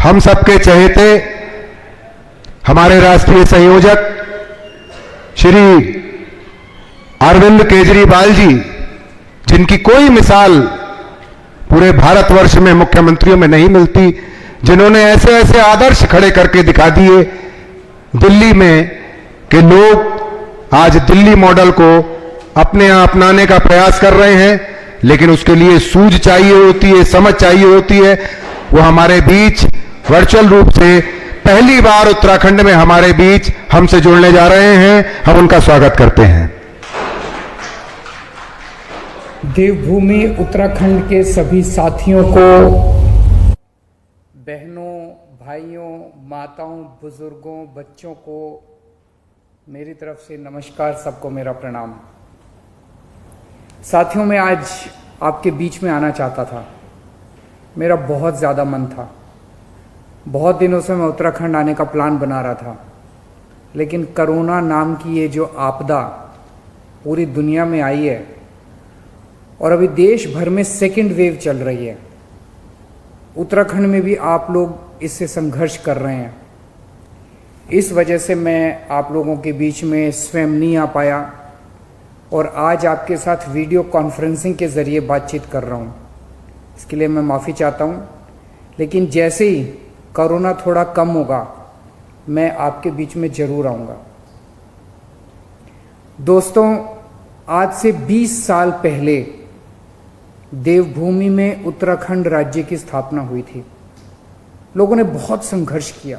हम सबके चहेते हमारे राष्ट्रीय संयोजक श्री अरविंद केजरीवाल जी, जिनकी कोई मिसाल पूरे भारतवर्ष में मुख्यमंत्रियों में नहीं मिलती, जिन्होंने ऐसे ऐसे आदर्श खड़े करके दिखा दिए दिल्ली में कि लोग आज दिल्ली मॉडल को अपने यहाँ अपनाने का प्रयास कर रहे हैं, लेकिन उसके लिए सूझ चाहिए होती है, समझ चाहिए होती है। वो हमारे बीच वर्चुअल रूप से पहली बार उत्तराखंड में हमारे बीच हमसे जुड़ने जा रहे हैं। हम उनका स्वागत करते हैं। देवभूमि उत्तराखंड के सभी साथियों को, बहनों, भाइयों, माताओं, बुजुर्गों, बच्चों को मेरी तरफ से नमस्कार। सबको मेरा प्रणाम। साथियों, मैं आज आपके बीच में आना चाहता था। मेरा बहुत ज़्यादा मन था। बहुत दिनों से मैं उत्तराखंड आने का प्लान बना रहा था, लेकिन कोरोना नाम की ये जो आपदा पूरी दुनिया में आई है और अभी देश भर में सेकेंड वेव चल रही है, उत्तराखंड में भी आप लोग इससे संघर्ष कर रहे हैं। इस वजह से मैं आप लोगों के बीच में स्वयं नहीं आ पाया और आज आपके साथ वीडियो कॉन्फ्रेंसिंग के ज़रिए बातचीत कर रहा हूँ। इसके लिए मैं माफ़ी चाहता हूँ, लेकिन जैसे ही कोरोना थोड़ा कम होगा मैं आपके बीच में ज़रूर आऊँगा। दोस्तों, आज से 20 साल पहले देवभूमि में उत्तराखंड राज्य की स्थापना हुई थी। लोगों ने बहुत संघर्ष किया।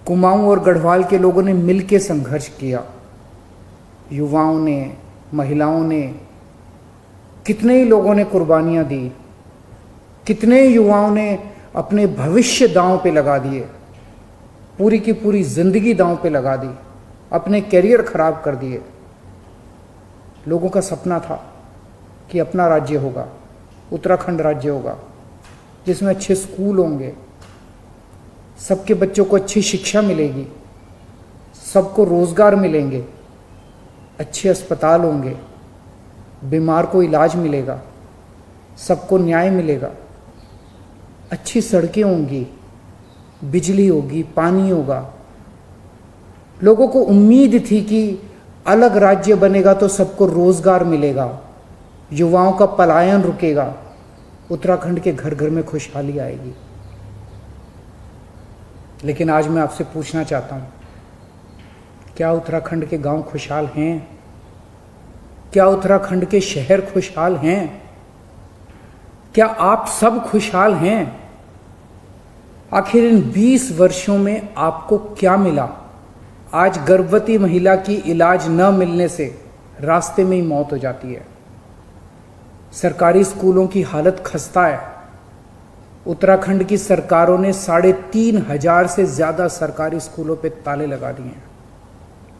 कुमाऊं और गढ़वाल के लोगों ने मिलकर संघर्ष किया। युवाओं ने, महिलाओं ने, कितने ही लोगों ने कुर्बानियां दी। कितने युवाओं ने अपने भविष्य दांव पे लगा दिए, पूरी की पूरी जिंदगी दांव पे लगा दी, अपने करियर खराब कर दिए। लोगों का सपना था कि अपना राज्य होगा, उत्तराखंड राज्य होगा, जिसमें अच्छे स्कूल होंगे, सबके बच्चों को अच्छी शिक्षा मिलेगी, सबको रोजगार मिलेंगे, अच्छे अस्पताल होंगे, बीमार को इलाज मिलेगा, सबको न्याय मिलेगा, अच्छी सड़कें होंगी, बिजली होगी, पानी होगा। लोगों को उम्मीद थी कि अलग राज्य बनेगा तो सबको रोजगार मिलेगा, युवाओं का पलायन रुकेगा, उत्तराखंड के घर घर में खुशहाली आएगी। लेकिन आज मैं आपसे पूछना चाहता हूं, क्या उत्तराखंड के गांव खुशहाल हैं? क्या उत्तराखंड के शहर खुशहाल हैं? क्या आप सब खुशहाल हैं? आखिर इन 20 वर्षों में आपको क्या मिला? आज गर्भवती महिला की इलाज न मिलने से रास्ते में ही मौत हो जाती है। सरकारी स्कूलों की हालत खस्ता है। उत्तराखंड की सरकारों ने 3,500 से ज्यादा सरकारी स्कूलों पे ताले लगा दिए हैं।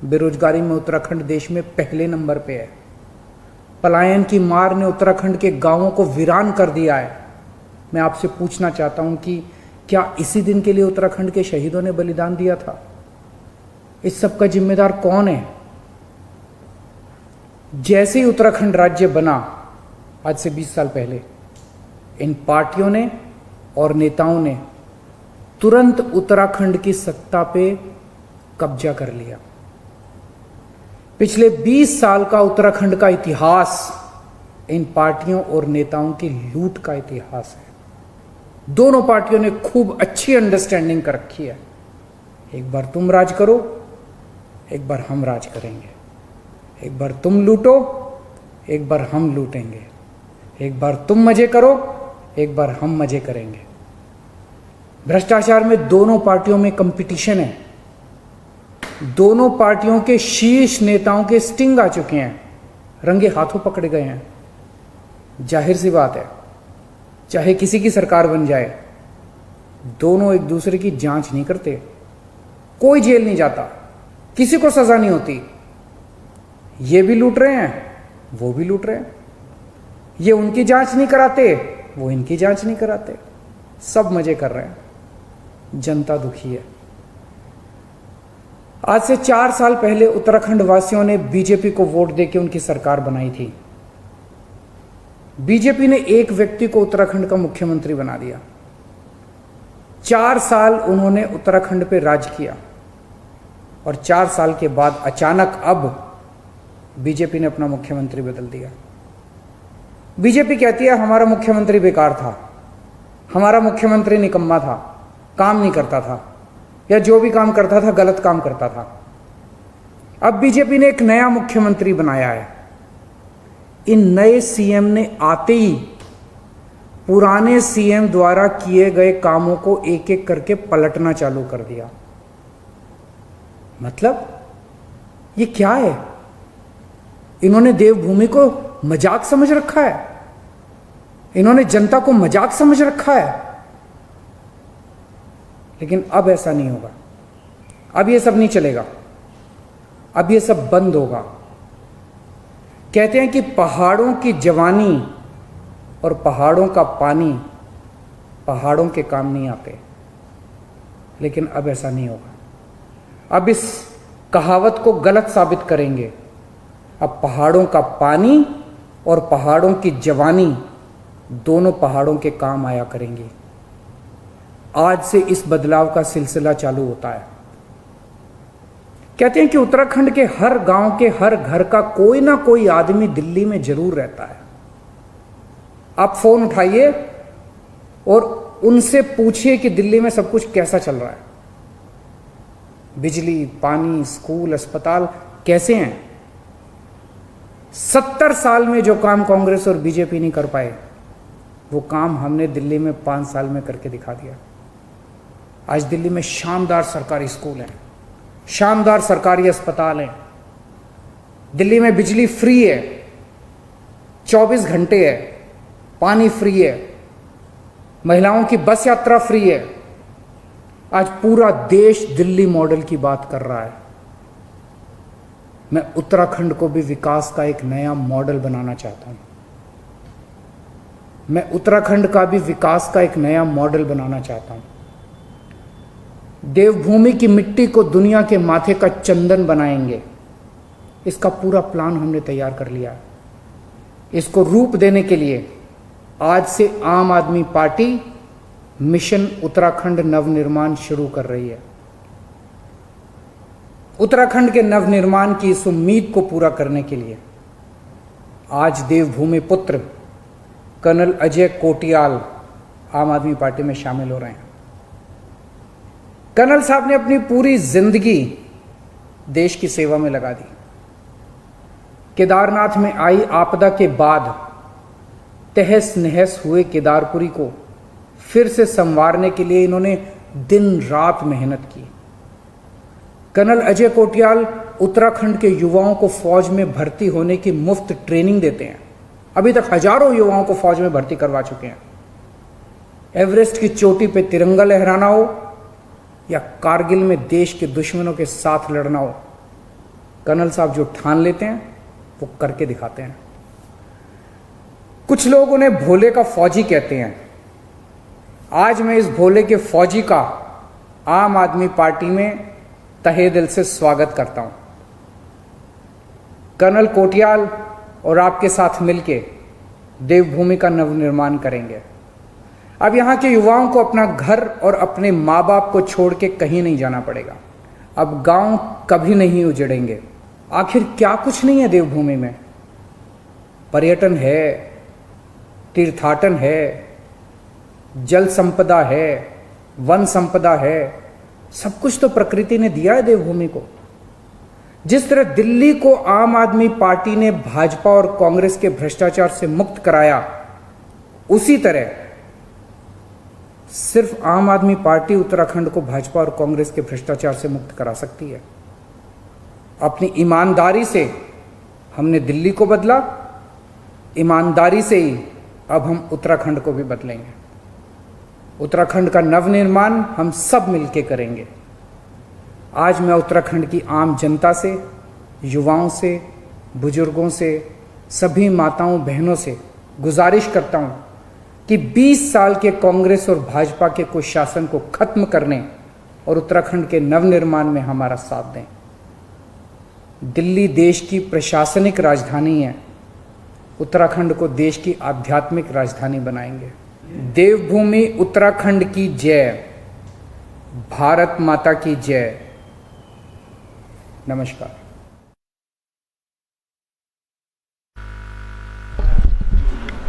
बेरोजगारी में उत्तराखंड देश में पहले नंबर पे है। पलायन की मार ने उत्तराखंड के गांवों को वीरान कर दिया है। मैं आपसे पूछना चाहता हूं कि क्या इसी दिन के लिए उत्तराखंड के शहीदों ने बलिदान दिया था? इस सब का जिम्मेदार कौन है? जैसे ही उत्तराखंड राज्य बना आज से 20 साल पहले, इन पार्टियों ने और नेताओं ने तुरंत उत्तराखंड की सत्ता पे कब्जा कर लिया। पिछले 20 साल का उत्तराखंड का इतिहास इन पार्टियों और नेताओं की लूट का इतिहास है। दोनों पार्टियों ने खूब अच्छी अंडरस्टैंडिंग कर रखी है। एक बार तुम राज करो, एक बार हम राज करेंगे। एक बार तुम लूटो, एक बार हम लूटेंगे। एक बार तुम मजे करो, एक बार हम मजे करेंगे। भ्रष्टाचार में दोनों पार्टियों में कंपटीशन है। दोनों पार्टियों के शीर्ष नेताओं के स्टिंग आ चुके हैं, रंगे हाथों पकड़े गए हैं। जाहिर सी बात है, चाहे किसी की सरकार बन जाए, दोनों एक दूसरे की जांच नहीं करते। कोई जेल नहीं जाता, किसी को सजा नहीं होती। ये भी लूट रहे हैं, वो भी लूट रहे हैं। ये उनकी जांच नहीं कराते, वो इनकी जांच नहीं कराते। सब मजे कर रहे हैं। जनता दुखी है। आज से 4 साल पहले उत्तराखंड वासियों ने बीजेपी को वोट देकर उनकी सरकार बनाई थी। बीजेपी ने एक व्यक्ति को उत्तराखंड का मुख्यमंत्री बना दिया। 4 साल उन्होंने उत्तराखंड पे राज किया और 4 साल के बाद अचानक अब बीजेपी ने अपना मुख्यमंत्री बदल दिया। बीजेपी कहती है हमारा मुख्यमंत्री बेकार था, हमारा मुख्यमंत्री निकम्मा था, काम नहीं करता था, या जो भी काम करता था गलत काम करता था। अब बीजेपी ने एक नया मुख्यमंत्री बनाया है। इन नए सीएम ने आते ही पुराने सीएम द्वारा किए गए कामों को एक एक करके पलटना चालू कर दिया। मतलब ये क्या है? इन्होंने देवभूमि को मजाक समझ रखा है, इन्होंने जनता को मजाक समझ रखा है। लेकिन अब ऐसा नहीं होगा, अब ये सब नहीं चलेगा, अब ये सब बंद होगा। कहते हैं कि पहाड़ों की जवानी और पहाड़ों का पानी पहाड़ों के काम नहीं आते, लेकिन अब ऐसा नहीं होगा। अब इस कहावत को गलत साबित करेंगे। अब पहाड़ों का पानी और पहाड़ों की जवानी दोनों पहाड़ों के काम आया करेंगी। आज से इस बदलाव का सिलसिला चालू होता है। कहते हैं कि उत्तराखंड के हर गांव के हर घर का कोई ना कोई आदमी दिल्ली में जरूर रहता है। आप फोन उठाइए और उनसे पूछिए कि दिल्ली में सब कुछ कैसा चल रहा है, बिजली, पानी, स्कूल, अस्पताल कैसे हैं। 70 साल में जो काम कांग्रेस और बीजेपी नहीं कर पाए, वो काम हमने दिल्ली में 5 साल में करके दिखा दिया। आज दिल्ली में शानदार सरकारी स्कूल हैं, शानदार सरकारी अस्पताल हैं, दिल्ली में बिजली फ्री है, 24 घंटे है, पानी फ्री है, महिलाओं की बस यात्रा फ्री है। आज पूरा देश दिल्ली मॉडल की बात कर रहा है। मैं उत्तराखंड को भी विकास का एक नया मॉडल बनाना चाहता हूं। मैं उत्तराखंड का भी विकास का एक नया मॉडल बनाना चाहता हूं। देवभूमि की मिट्टी को दुनिया के माथे का चंदन बनाएंगे, इसका पूरा प्लान हमने तैयार कर लिया है। इसको रूप देने के लिए आज से आम आदमी पार्टी मिशन उत्तराखंड नवनिर्माण शुरू कर रही है। उत्तराखंड के नवनिर्माण की इस उम्मीद को पूरा करने के लिए आज देवभूमि पुत्र कर्नल अजय कोटियाल आम आदमी पार्टी में शामिल हो रहे हैं। कर्नल साहब ने अपनी पूरी जिंदगी देश की सेवा में लगा दी। केदारनाथ में आई आपदा के बाद तहस नहस हुए केदारपुरी को फिर से संवारने के लिए इन्होंने दिन रात मेहनत की। कर्नल अजय कोटियाल उत्तराखंड के युवाओं को फौज में भर्ती होने की मुफ्त ट्रेनिंग देते हैं। अभी तक हजारों युवाओं को फौज में भर्ती करवा चुके हैं। एवरेस्ट की चोटी पे तिरंगा लहराना हो या कारगिल में देश के दुश्मनों के साथ लड़ना हो, कर्नल साहब जो ठान लेते हैं वो करके दिखाते हैं। कुछ लोग उन्हें भोले का फौजी कहते हैं। आज मैं इस भोले के फौजी का आम आदमी पार्टी में तहे दिल से स्वागत करता हूं। कर्नल कोटियाल और आपके साथ मिलके देवभूमि का नवनिर्माण करेंगे। अब यहां के युवाओं को अपना घर और अपने माँ बाप को छोड़ के कहीं नहीं जाना पड़ेगा। अब गांव कभी नहीं उजड़ेंगे। आखिर क्या कुछ नहीं है देवभूमि में? पर्यटन है, तीर्थाटन है, जल संपदा है, वन संपदा है, सब कुछ तो प्रकृति ने दिया है देवभूमि को। जिस तरह दिल्ली को आम आदमी पार्टी ने भाजपा और कांग्रेस के भ्रष्टाचार से मुक्त कराया, उसी तरह सिर्फ आम आदमी पार्टी उत्तराखंड को भाजपा और कांग्रेस के भ्रष्टाचार से मुक्त करा सकती है। अपनी ईमानदारी से हमने दिल्ली को बदला, ईमानदारी से ही अब हम उत्तराखंड को भी बदलेंगे। उत्तराखंड का नवनिर्माण हम सब मिलकर करेंगे। आज मैं उत्तराखंड की आम जनता से, युवाओं से, बुजुर्गों से, सभी माताओं बहनों से गुजारिश करता हूं कि 20 साल के कांग्रेस और भाजपा के कुशासन को खत्म करने और उत्तराखंड के नवनिर्माण में हमारा साथ दें। दिल्ली देश की प्रशासनिक राजधानी है, उत्तराखंड को देश की आध्यात्मिक राजधानी बनाएंगे। देवभूमि उत्तराखंड की जय। भारत माता की जय। नमस्कार।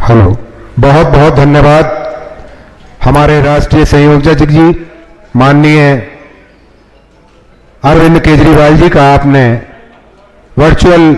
हेलो, बहुत बहुत धन्यवाद हमारे राष्ट्रीय संयोजक जी माननीय अरविंद केजरीवाल जी का, आपने वर्चुअल